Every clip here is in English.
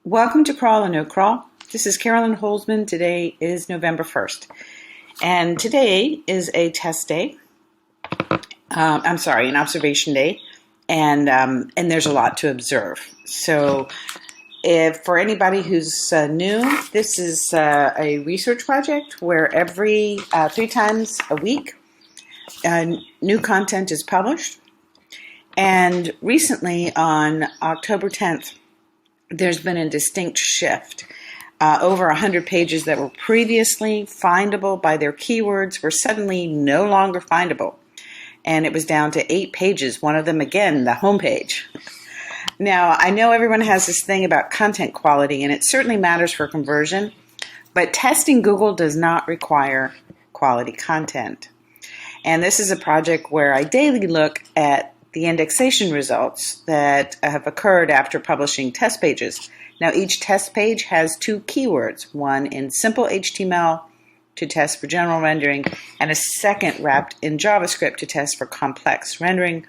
Welcome to Crawl or No Crawl. This is Carolyn Holzman. Today is November 1st. And today is a test day. An observation day. And there's a lot to observe. So if for anybody who's new, this is a research project where every 3 times a week, new content is published. And recently on October 10th, there's been a distinct shift. Over 100 pages that were previously findable by their keywords were suddenly no longer findable. And it was down to 8 pages, one of them, again, the homepage. Now, I know everyone has this thing about content quality, and it certainly matters for conversion, but testing Google does not require quality content. And this is a project where I daily look at the indexation results that have occurred after publishing test pages. Now, each test page has 2 keywords, one in simple HTML to test for general rendering, and a second wrapped in JavaScript to test for complex rendering,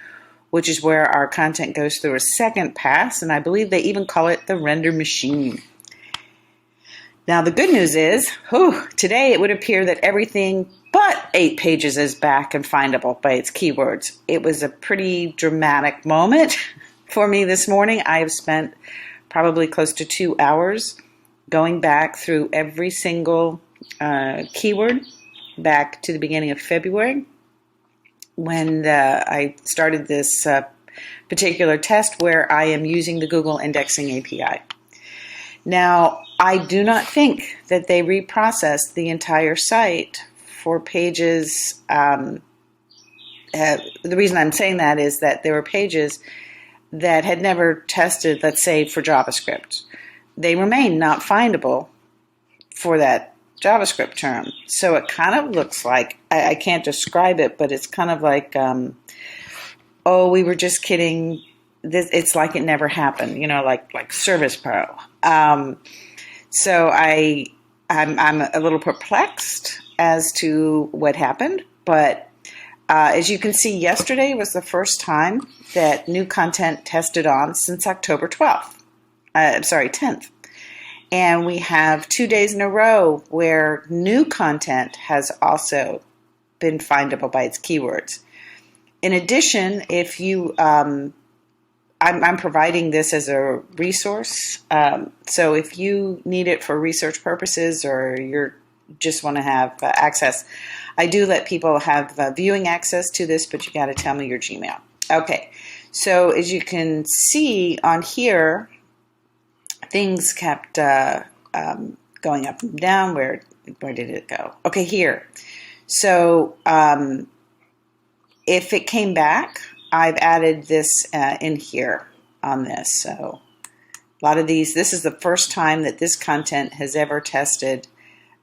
which is where our content goes through a second pass, and I believe they even call it the render machine. Now, the good news is, today it would appear that everything but 8 pages is back and findable by its keywords. It was a pretty dramatic moment for me this morning. I have spent probably close to 2 hours going back through every single keyword back to the beginning of February when I started this particular test where I am using the Google Indexing API. Now, I do not think that they reprocessed the entire site for pages. The reason I'm saying that is that there were pages that had never tested, let's say, for JavaScript. They remain not findable for that JavaScript term. So it kind of looks like, I can't describe it, but it's kind of like, we were just kidding. It's like it never happened, like Service Pro. So I'm a little perplexed as to what happened, but as you can see, yesterday was the first time that new content tested on since October 10th. And we have 2 days in a row where new content has also been findable by its keywords. In addition, if you, I'm providing this as a resource. So if you need it for research purposes or you just want to have access, I do let people have viewing access to this, but you got to tell me your Gmail. Okay, so as you can see on here, things kept going up and down. Where did it go? Okay, here. So if it came back, I've added this in here on this. So a lot of these, this is the first time that this content has ever tested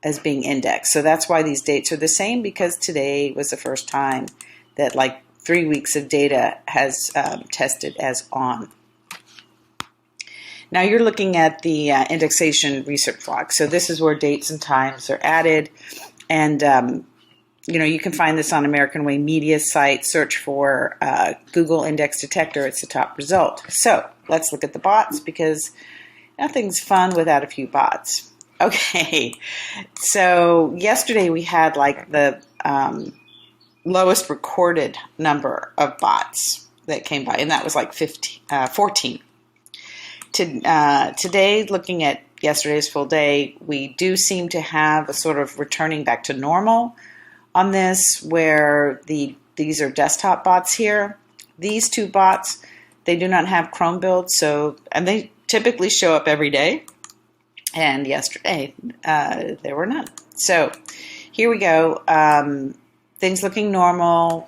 as being indexed. So that's why these dates are the same, because today was the first time that like 3 weeks of data has tested as on. Now you're looking at the indexation research log. So this is where dates and times are added. And you can find this on American Way Media's site. Search for Google Index Detector. It's the top result. So let's look at the bots, because nothing's fun without a few bots. Okay, so yesterday we had like the lowest recorded number of bots that came by, and that was like 14. Today, looking at yesterday's full day, we do seem to have a sort of returning back to normal on this, where these are desktop bots here. These 2 bots, they do not have Chrome builds, and they typically show up every day. And yesterday, there were none. So here we go. Things looking normal.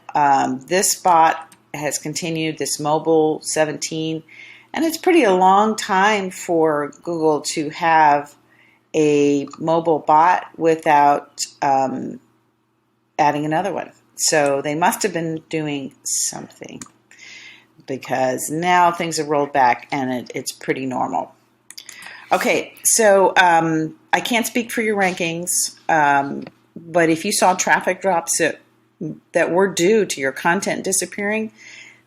This bot has continued, this mobile 17. And it's pretty a long time for Google to have a mobile bot without adding another one. So they must have been doing something, because now things are rolled back and it's pretty normal. Okay, so I can't speak for your rankings, but if you saw traffic drops that were due to your content disappearing,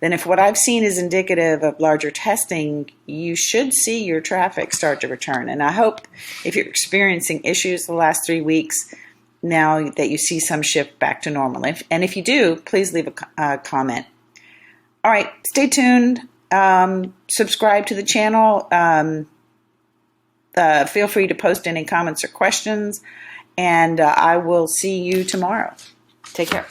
then if what I've seen is indicative of larger testing, you should see your traffic start to return. And I hope if you're experiencing issues the last 3 weeks, now that you see some shift back to normal. And if you do, please leave a comment. All right, stay tuned. Subscribe to the channel. Feel free to post any comments or questions. And I will see you tomorrow. Take care.